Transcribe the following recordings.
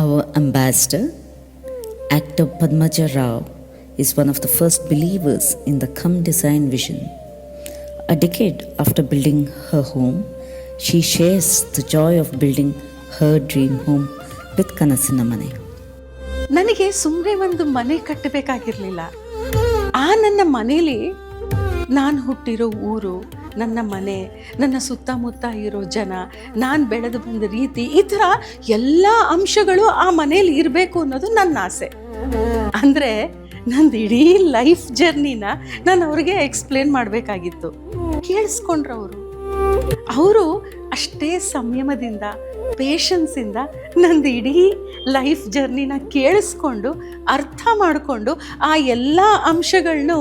Our ambassador, actor Padmaja Rao, is one of the first believers in the Come Design vision. A decade after building her home, she shares the joy of building her dream home with Kanasina Mane. ನನಗೆ ಸುಮ್ಮನೆ ಒಂದು ಮನೆ ಕಟ್ಟಬೇಕಾಗಿರಲಿಲ್ಲ. ಆ ನನ್ನ ಮನೇಲಿ ನಾನು ಹುಟ್ಟಿರೋ ಊರು, ನನ್ನ ಮನೆ, ನನ್ನ ಸುತ್ತಮುತ್ತ ಇರೋ ಜನ, ನಾನು ಬೆಳೆದು ಬಂದ ರೀತಿ, ಈ ಥರ ಎಲ್ಲ ಅಂಶಗಳು ಆ ಮನೇಲಿ ಇರಬೇಕು ಅನ್ನೋದು ನನ್ನ ಆಸೆ. ಅಂದರೆ ನಂದು ಇಡೀ ಲೈಫ್ ಜರ್ನಿನ ನಾನು ಅವ್ರಿಗೆ ಎಕ್ಸ್ಪ್ಲೇನ್ ಮಾಡಬೇಕಾಗಿತ್ತು. ಕೇಳಿಸ್ಕೊಂಡ್ರು ಅವರು ಅಷ್ಟೇ ಸಂಯಮದಿಂದ, ಪೇಷನ್ಸಿಂದ ನಂದು ಇಡೀ ಲೈಫ್ ಜರ್ನಿನ ಕೇಳಿಸ್ಕೊಂಡು ಅರ್ಥ ಮಾಡಿಕೊಂಡು ಆ ಎಲ್ಲ ಅಂಶಗಳನ್ನು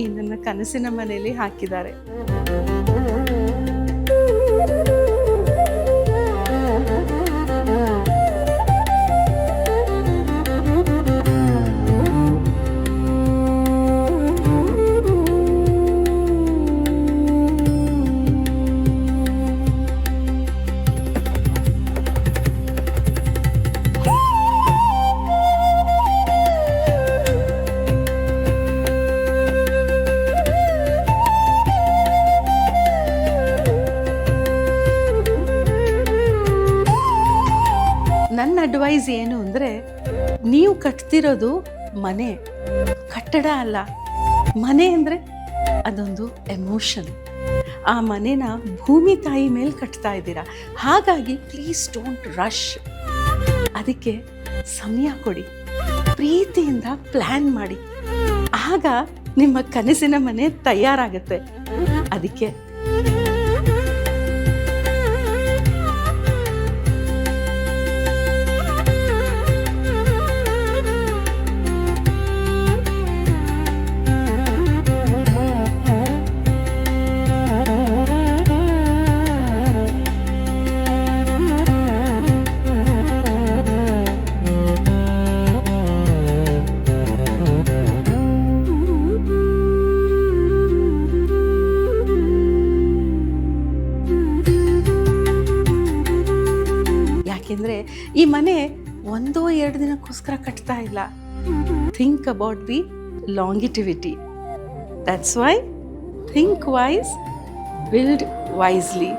ಈ ನನ್ನ ಕನಸಿನ ಮನೆಯಲ್ಲಿ ಹಾಕಿದ್ದಾರೆ. ನನ್ನ ಅಡ್ವೈಸ್ ಏನು ಅಂದರೆ, ನೀವು ಕಟ್ತಿರೋದು ಮನೆ, ಕಟ್ಟಡ ಅಲ್ಲ. ಮನೆ ಅಂದರೆ ಅದೊಂದು ಎಮೋಷನ್. ಆ ಮನೆನ ಭೂಮಿ ತಾಯಿ ಮೇಲೆ ಕಟ್ತಾ ಇದ್ದೀರಾ. ಹಾಗಾಗಿ ಪ್ಲೀಸ್ ಡೋಂಟ್ ರಶ್. ಅದಕ್ಕೆ ಸಮಯ ಕೊಡಿ, ಪ್ರೀತಿಯಿಂದ ಪ್ಲ್ಯಾನ್ ಮಾಡಿ. ಆಗ ನಿಮ್ಮ ಕನಸಿನ ಮನೆ ತಯಾರಾಗುತ್ತೆ. ಅದಕ್ಕೆ ಯಾಕೆಂದರೆ ಈ ಮನೆ 1-2 ದಿನಕ್ಕೋಸ್ಕರ ಕಟ್ತಾ ಇಲ್ಲ. Think about the longevity. That's why think wise, build wisely.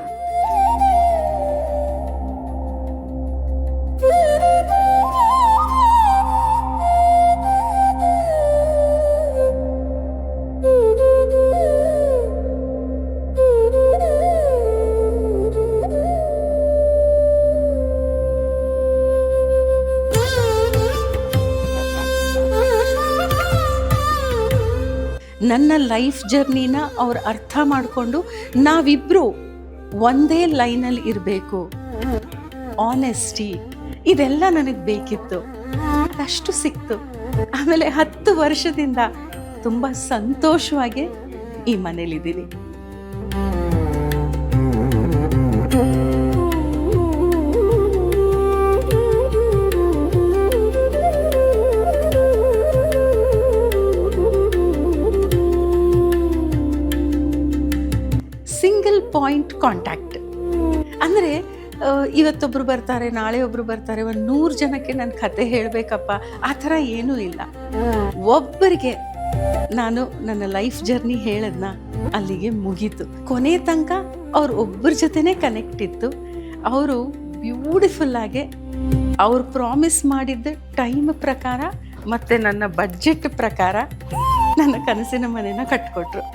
ನನ್ನ ಲೈಫ್ ಜರ್ನಿನ ಅವ್ರು ಅರ್ಥ ಮಾಡಿಕೊಂಡು ನಾವಿಬ್ಬರು ಒಂದೇ ಲೈನಲ್ಲಿ ಇರಬೇಕು. ಆನೆಸ್ಟಿ, ಇದೆಲ್ಲ ನನಗೆ ಬೇಕಿತ್ತು. ಅಷ್ಟು ಸಿಕ್ತು. ಆಮೇಲೆ 10 ವರ್ಷದಿಂದ ತುಂಬ ಸಂತೋಷವಾಗಿ ಈ ಮನೇಲಿದ್ದೀನಿ. ಸಿಂಗಲ್ ಪಾಯಿಂಟ್ ಕಾಂಟ್ಯಾಕ್ಟ್ ಅಂದರೆ, ಇವತ್ತೊಬ್ಬರು ಬರ್ತಾರೆ, ನಾಳೆ ಒಬ್ಬರು ಬರ್ತಾರೆ, 100 ಜನಕ್ಕೆ ನನ್ನ ಕತೆ ಹೇಳಬೇಕಪ್ಪ, ಆ ಥರ ಏನೂ ಇಲ್ಲ. ಒಬ್ಬರಿಗೆ ನಾನು ನನ್ನ ಲೈಫ್ ಜರ್ನಿ ಹೇಳದ್ನ ಅಲ್ಲಿಗೆ ಮುಗೀತು. ಕೊನೆ ತನಕ ಅವ್ರು ಒಬ್ಬರ ಜೊತೆನೇ ಕನೆಕ್ಟ್ ಇತ್ತು. ಅವರು ಬ್ಯೂಟಿಫುಲ್ಲಾಗೆ ಅವ್ರು ಪ್ರಾಮಿಸ್ ಮಾಡಿದ್ದ ಟೈಮ್ ಪ್ರಕಾರ ಮತ್ತು ನನ್ನ ಬಡ್ಜೆಟ್ ಪ್ರಕಾರ ನನ್ನ ಕನಸಿನ ಮನೆನ ಕಟ್ಕೊಟ್ರು.